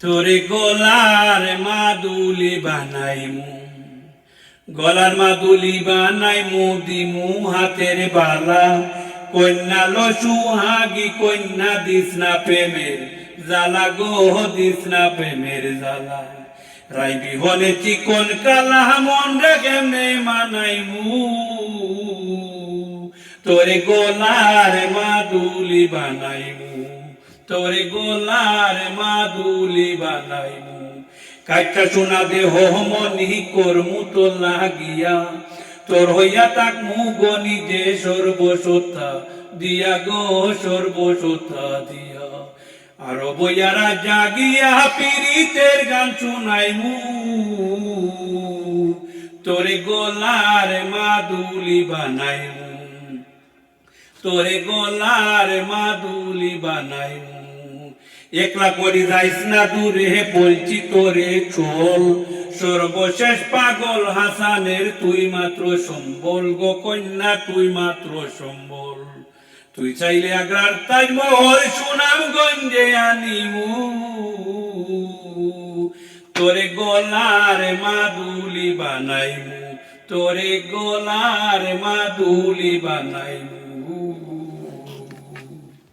তোরে গলার মাদুলি বানাইমু, গলার মাদুলি বানাইমু, দিমু হাতের বালা। কন্যা লসু হাগি কন্যা দিস না প্রেমের জ্বালা গো, দিস না প্রেমের জ্বালা। রাইবি হলে চিকন কালা মন রে কেমনে মানাইমু, তোরে গলার মাদুলি বানাইমু, তোরে গলার মাদুলি বানাইমু। কাইটা শোনা দেহ মনি করমু তো লাগিয়া, তোর হইয়া তাক মুগনি যে সর্বসত্তা দিয়া গো, সর্বসত্তা দিয়া। আরো বইয়ারা জাগিয়া পীড়িতের গান শুনাইমু, তোরে গলার মাদুলি বানাইমু, তোরে গলার মাদুলি বানাইমু। একলা করি যাইস না দূরে বলছি তোরে চল, সর্বশেষ পাগল হাসানের তুই মাত্র সম্বল গো কন্যা, তুই মাত্র সম্বল। তুই চাইলে আগ্রার তাজমহল সুনামগঞ্জে আনিমু, তোরে গলার মাদুলি বানাইমু, তোরে গলার মাদুলি বানাইমু।